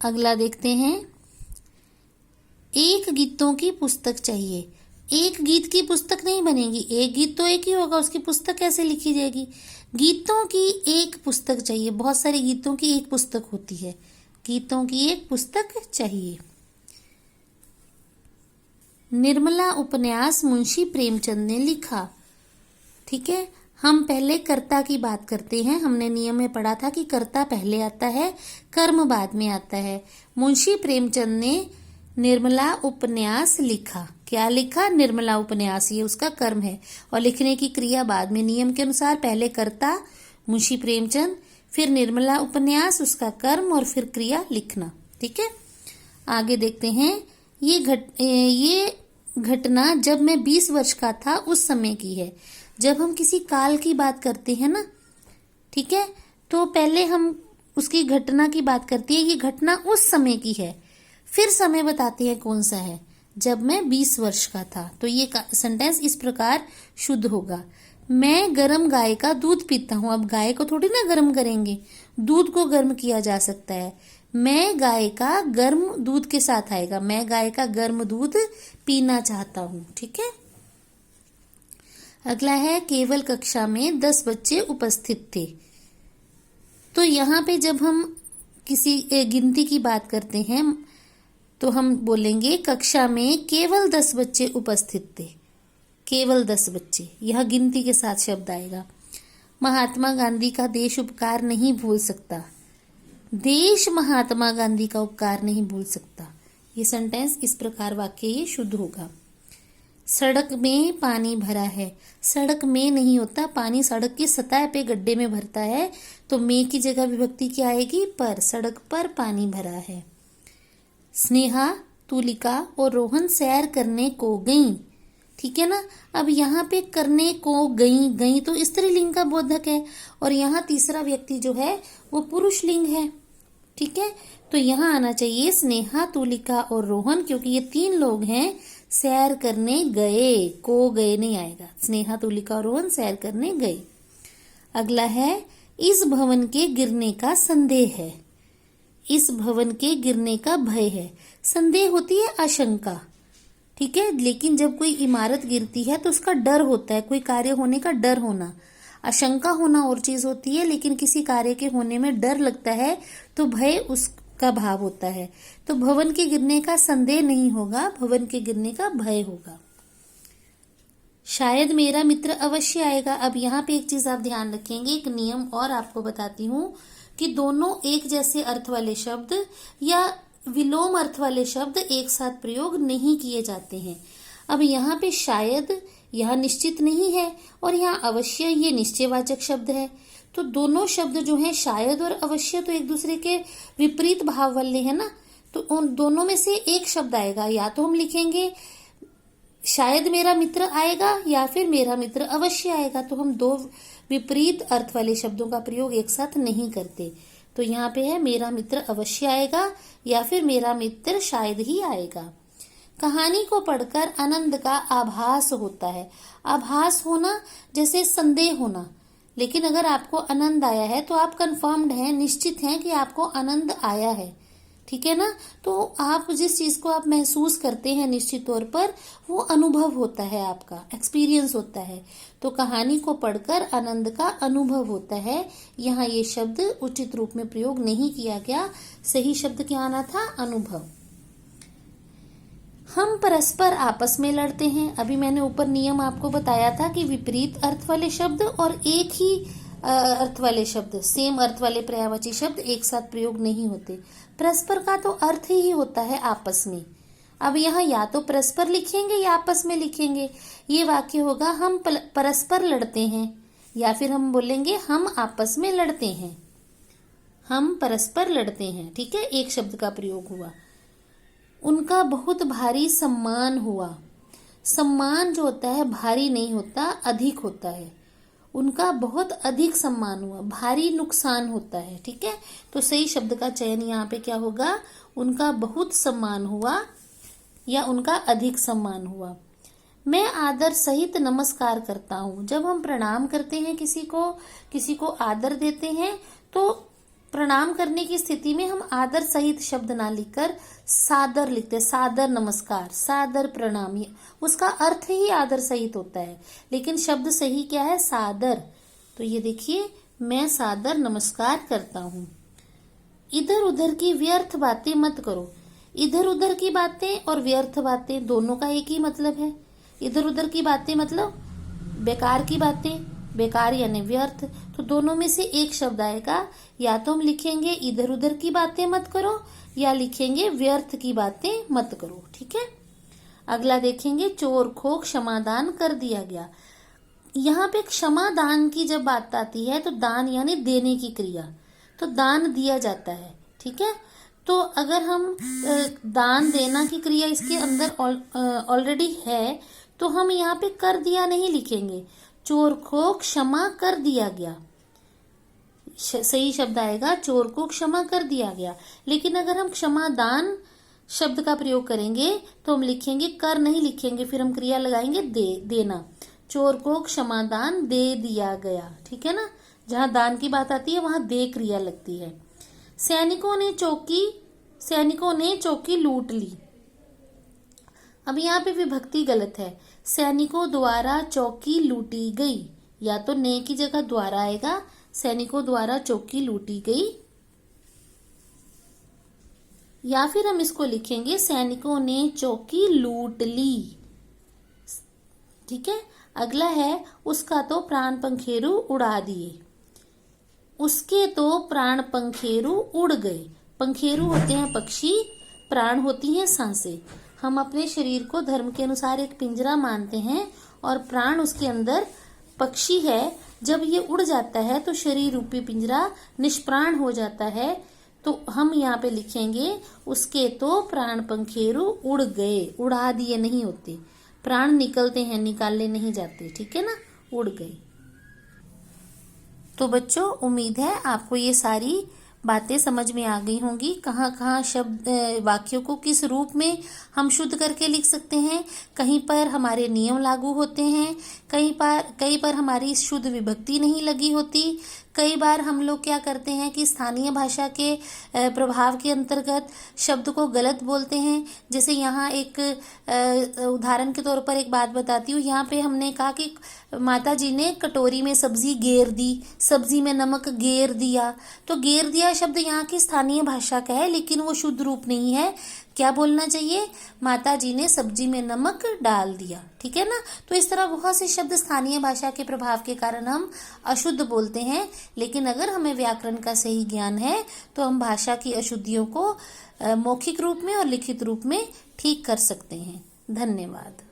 अगला देखते हैं, एक गीतों की पुस्तक चाहिए। एक गीत की पुस्तक नहीं बनेगी, एक गीत तो एक ही होगा, उसकी पुस्तक कैसे लिखी जाएगी। गीतों की एक पुस्तक चाहिए, बहुत सारे गीतों की एक पुस्तक होती है, गीतों की एक पुस्तक चाहिए। निर्मला उपन्यास मुंशी प्रेमचंद ने लिखा। ठीक है, हम पहले कर्ता की बात करते हैं। हमने नियम में पढ़ा था कि कर्ता पहले आता है, कर्म बाद में आता है। मुंशी प्रेमचंद ने निर्मला उपन्यास लिखा। क्या लिखा? निर्मला उपन्यास, ये उसका कर्म है और लिखने की क्रिया बाद में। नियम के अनुसार पहले कर्ता मुंशी प्रेमचंद, फिर निर्मला उपन्यास उसका कर्म और फिर क्रिया लिखना। ठीक है, आगे देखते हैं। ये घटना जब मैं 20 वर्ष का था उस समय की है। जब हम किसी काल की बात करते हैं ना, ठीक है, तो पहले हम उसकी घटना की बात करते हैं। ये घटना उस समय की है, फिर समय बताते हैं कौन सा है, जब मैं 20 वर्ष का था। तो ये सेंटेंस इस प्रकार शुद्ध होगा, मैं गर्म गाय का दूध पीता हूँ। अब गाय को थोड़ी ना गर्म करेंगे, दूध को गर्म किया जा सकता है। मैं गाय का गर्म दूध के साथ आएगा, मैं गाय का गर्म दूध पीना चाहता हूँ। ठीक है, अगला है, केवल कक्षा में 10 बच्चे उपस्थित थे। तो यहाँ पे जब हम किसी गिनती की बात करते हैं तो हम बोलेंगे कक्षा में केवल 10 बच्चे उपस्थित थे। केवल 10 बच्चे, यह गिनती के साथ शब्द आएगा। महात्मा गांधी का देश उपकार नहीं भूल सकता। देश महात्मा गांधी का उपकार नहीं भूल सकता। ये सेंटेंस इस प्रकार वाक्य ये शुद्ध होगा। सड़क में पानी भरा है। सड़क में नहीं होता, पानी सड़क की सतह पे गड्ढे में भरता है, तो में की जगह विभक्ति क्या आएगी? पर। सड़क पर पानी भरा है। स्नेहा, तुलिका और रोहन सैर करने को गईं। ठीक है ना, अब यहाँ पे करने को गई तो स्त्रीलिंग का बोधक है और यहाँ तीसरा व्यक्ति जो है वो पुरुष लिंग है। ठीक है, तो यहाँ आना चाहिए स्नेहा, तुलिका और रोहन, क्योंकि ये 3 लोग हैं, सैर करने गए। को गए नहीं आएगा। स्नेहा, तुलिका और रोहन सैर करने गए। अगला है, इस भवन के गिरने का संदेह है। इस भवन के गिरने का भय है। संदेह होती है आशंका। ठीक है, लेकिन जब कोई इमारत गिरती है तो उसका डर होता है, कोई कार्य होने का डर होना। आशंका होना और चीज होती है, लेकिन किसी कार्य के होने में डर लगता है तो भय उसका भाव होता है। तो भवन के गिरने का संदेह नहीं होगा, भवन के गिरने का भय होगा। शायद मेरा मित्र अवश्य आएगा। अब यहाँ पे एक चीज आप ध्यान रखेंगे, एक नियम और आपको बताती हूँ कि दोनों एक जैसे अर्थ वाले शब्द या विलोम अर्थ वाले शब्द एक साथ प्रयोग नहीं किए जाते हैं। अब यहाँ पे शायद यह निश्चित नहीं है और यहाँ अवश्य ये निश्चयवाचक शब्द है। तो दोनों शब्द जो हैं शायद और अवश्य तो एक दूसरे के विपरीत भाव वाले हैं ना, तो उन दोनों में से एक शब्द आएगा। या तो हम लिखेंगे शायद मेरा मित्र आएगा या फिर मेरा मित्र अवश्य आएगा। तो हम 2 विपरीत अर्थ वाले शब्दों का प्रयोग एक साथ नहीं करते। तो यहाँ पे है मेरा मित्र अवश्य आएगा या फिर मेरा मित्र शायद ही आएगा। कहानी को पढ़कर आनंद का आभास होता है। आभास होना जैसे संदेह होना, लेकिन अगर आपको आनंद आया है तो आप कंफर्म्ड हैं, निश्चित हैं कि आपको आनंद आया है। ठीक है ना, तो आप जिस चीज को आप महसूस करते हैं निश्चित तौर पर, वो अनुभव होता है, आपका एक्सपीरियंस होता है। तो कहानी को पढ़कर आनंद का अनुभव होता है। यहाँ ये शब्द उचित रूप में प्रयोग नहीं किया गया। सही शब्द क्या आना था? अनुभव। हम परस्पर आपस में लड़ते हैं। अभी मैंने ऊपर नियम आपको बताया था कि विपरीत अर्थ वाले शब्द और एक ही अर्थ वाले शब्द, सेम अर्थ वाले पर्यायवाची शब्द एक साथ प्रयोग नहीं होते। परस्पर का तो अर्थ ही होता है आपस में। अब यहाँ या तो परस्पर लिखेंगे या आपस में लिखेंगे। ये वाक्य होगा हम परस्पर लड़ते हैं, या फिर हम बोलेंगे हम आपस में लड़ते हैं। हम परस्पर लड़ते हैं। ठीक है, एक शब्द का प्रयोग हुआ। उनका बहुत भारी सम्मान हुआ। सम्मान जो होता है भारी नहीं होता, अधिक होता है। उनका बहुत अधिक सम्मान हुआ, भारी नुकसान होता है। ठीक है, तो सही शब्द का चयन यहाँ पे क्या होगा? उनका बहुत सम्मान हुआ या उनका अधिक सम्मान हुआ। मैं आदर सहित नमस्कार करता हूँ। जब हम प्रणाम करते हैं किसी को आदर देते हैं तो प्रणाम करने की स्थिति में हम आदर सहित शब्द ना लिखकर सादर लिखते हैं। सादर नमस्कार, सादर प्रणाम, उसका अर्थ ही आदर सहित होता है, लेकिन शब्द सही क्या है? सादर। तो ये देखिए, मैं सादर नमस्कार करता हूँ। इधर उधर की व्यर्थ बातें मत करो। इधर उधर की बातें और व्यर्थ बातें दोनों का एक ही मतलब है। इधर उधर की बातें मतलब बेकार की बातें, बेकार यानी व्यर्थ, तो दोनों में से एक शब्द आएगा। या तो हम लिखेंगे इधर उधर की बातें मत करो, या लिखेंगे व्यर्थ की बातें मत करो। ठीक है, अगला देखेंगे, चोर को क्षमादान कर दिया गया। यहाँ पे क्षमादान की जब बात आती है तो दान यानी देने की क्रिया, तो दान दिया जाता है। ठीक है, तो अगर हम दान देना की क्रिया इसके अंदर ऑलरेडी है, तो हम यहाँ पे कर दिया नहीं लिखेंगे। चोर को क्षमा कर दिया गया, सही शब्द आएगा, चोर को क्षमा कर दिया गया। लेकिन अगर हम क्षमादान शब्द का प्रयोग करेंगे तो हम लिखेंगे, कर नहीं लिखेंगे, फिर हम क्रिया लगाएंगे देना। चोर को क्षमादान दे दिया गया। ठीक है ना, जहां दान की बात आती है वहां दे क्रिया लगती है। सैनिकों ने चौकी लूट ली। अब यहाँ पे विभक्ति गलत है। सैनिकों द्वारा चौकी लूटी गई, या तो ने की जगह द्वारा आएगा, सैनिकों द्वारा चौकी लूटी गई, या फिर हम इसको लिखेंगे सैनिकों ने चौकी लूट ली। ठीक है, अगला है, उसका तो प्राण पंखेरु उड़ा दिए। उसके तो प्राण पंखेरु उड़ गए। पंखेरु होते हैं पक्षी, प्राण होती हैं सांसें। हम अपने शरीर को धर्म के अनुसार एक पिंजरा मानते हैं और प्राण उसके अंदर पक्षी है। जब ये उड़ जाता है तो शरीर रूपी पिंजरा निष्प्राण हो जाता है। तो हम यहाँ पे लिखेंगे, उसके तो प्राण पंखेरु उड़ गए। उड़ा दिए नहीं होते, प्राण निकलते हैं, निकालने नहीं जाते। ठीक है ना, उड़ गए। तो बच्चों, उम्मीद है आपको ये सारी बातें समझ में आ गई होंगी। कहाँ कहाँ शब्द वाक्यों को किस रूप में हम शुद्ध करके लिख सकते हैं। कहीं पर हमारे नियम लागू होते हैं, कई पर हमारी शुद्ध विभक्ति नहीं लगी होती। कई बार हम लोग क्या करते हैं कि स्थानीय भाषा के प्रभाव के अंतर्गत शब्द को गलत बोलते हैं। जैसे यहाँ एक उदाहरण के तौर पर एक बात बताती हूँ। यहाँ पे हमने कहा कि माता जी ने कटोरी में सब्जी गेर दी, सब्जी में नमक गेर दिया। तो गेर दिया शब्द यहाँ की स्थानीय भाषा का है, लेकिन वो शुद्ध रूप नहीं है। क्या बोलना चाहिए? माता जी ने सब्जी में नमक डाल दिया। ठीक है ना, तो इस तरह बहुत से शब्द स्थानीय भाषा के प्रभाव के कारण हम अशुद्ध बोलते हैं। लेकिन अगर हमें व्याकरण का सही ज्ञान है तो हम भाषा की अशुद्धियों को मौखिक रूप में और लिखित रूप में ठीक कर सकते हैं। धन्यवाद।